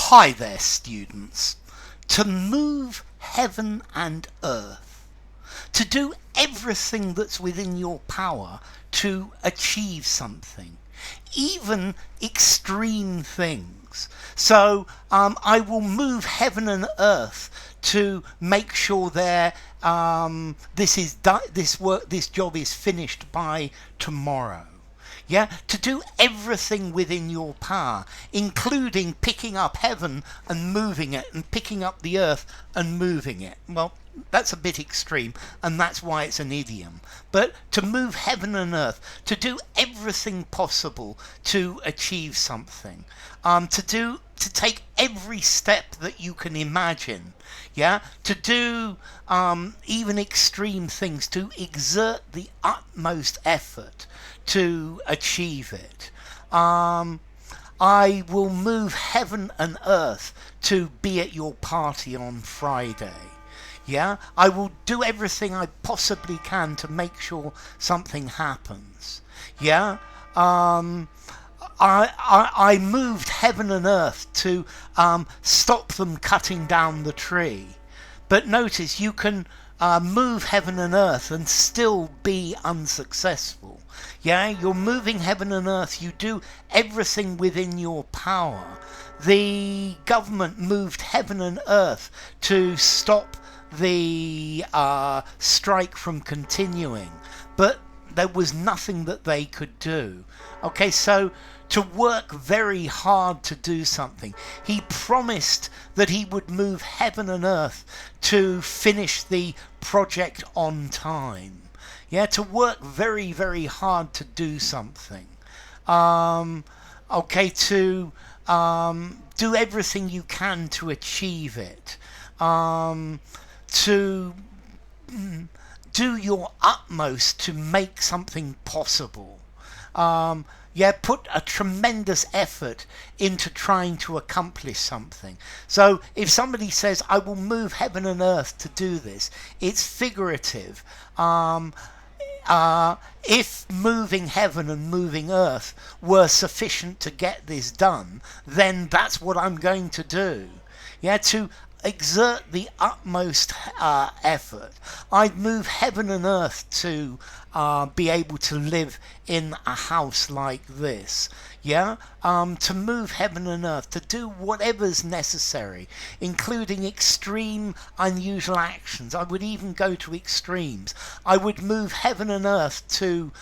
Hi there, students. To move heaven and earth, to do everything that's within your power to achieve something, even extreme things. So I will move heaven and earth to make sure this job is finished by tomorrow. Yeah, to do everything within your power, including picking up heaven and moving it, and picking up the earth and moving it. Well, that's a bit extreme, and that's why it's an idiom. But to move heaven and earth, to do everything possible to achieve something, to take every step that you can imagine, yeah, to do even extreme things, to exert the utmost effort to achieve it. I will move heaven and earth to be at your party on Friday. Yeah, I will do everything I possibly can to make sure something happens. Yeah, I moved heaven and earth to stop them cutting down the tree. But notice, you can move heaven and earth and still be unsuccessful. Yeah, you're moving heaven and earth. You do everything within your power. The government moved heaven and earth to stop the strike from continuing, but there was nothing that they could do. Okay, so to work very hard to do something, he promised that he would move heaven and earth to finish the project on time. Yeah, to work very, very hard to do something. Okay, to do everything you can to achieve it. To do your utmost to make something possible. Put a tremendous effort into trying to accomplish something. So if somebody says, I will move heaven and earth to do this, it's figurative. If moving heaven and moving earth were sufficient to get this done, then that's what I'm going to do. Yeah, to exert the utmost effort. I'd move heaven and earth to be able to live in a house like this. Yeah, to move heaven and earth, to do whatever's necessary, including extreme, unusual actions. I would even go to extremes. I would move heaven and earth to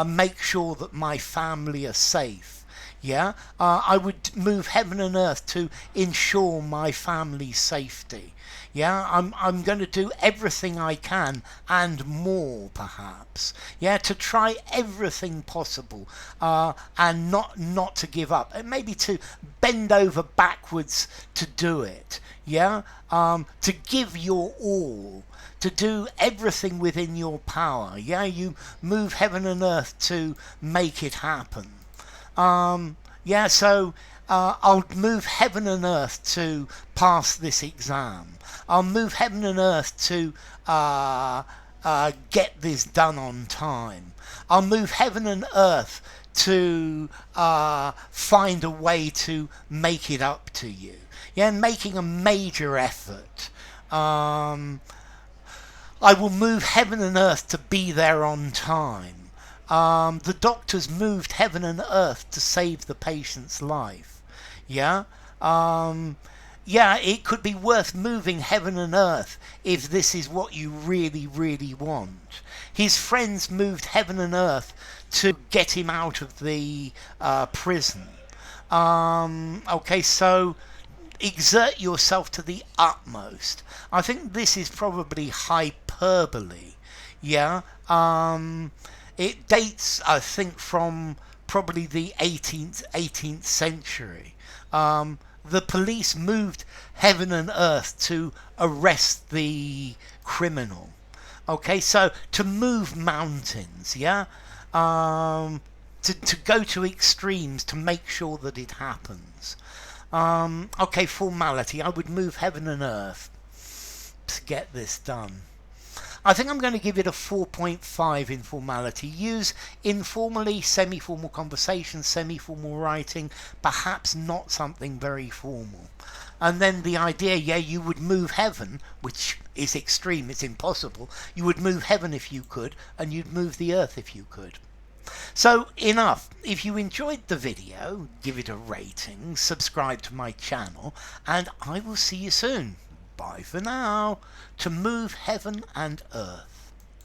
make sure that my family are safe. Yeah, I would move heaven and earth to ensure my family's safety. Yeah, I'm going to do everything I can and more, perhaps. Yeah, to try everything possible and not to give up. And maybe to bend over backwards to do it. Yeah, to give your all. To do everything within your power. Yeah, you move heaven and earth to make it happen. So I'll move heaven and earth to pass this exam. I'll move heaven and earth to get this done on time. I'll move heaven and earth to find a way to make it up to you. Yeah, making a major effort. I will move heaven and earth to be there on time. The doctors moved heaven and earth to save the patient's life. Yeah, it could be worth moving heaven and earth if this is what you really, really want. His friends moved heaven and earth to get him out of the prison. So exert yourself to the utmost. I think this is probably hyperbole. Yeah. It dates, I think, from probably the 18th century. The police moved heaven and earth to arrest the criminal. Okay, so to move mountains, yeah? To go to extremes to make sure that it happens. Formality. I would move heaven and earth to get this done. I think I'm going to give it a 4.5 in formality. Use informally, semi-formal conversation, semi-formal writing, perhaps not something very formal. And then the idea, yeah, you would move heaven, which is extreme, it's impossible. You would move heaven if you could, and you'd move the earth if you could. So enough. If you enjoyed the video, give it a rating, subscribe to my channel, and I will see you soon. Bye for now. To move heaven and earth.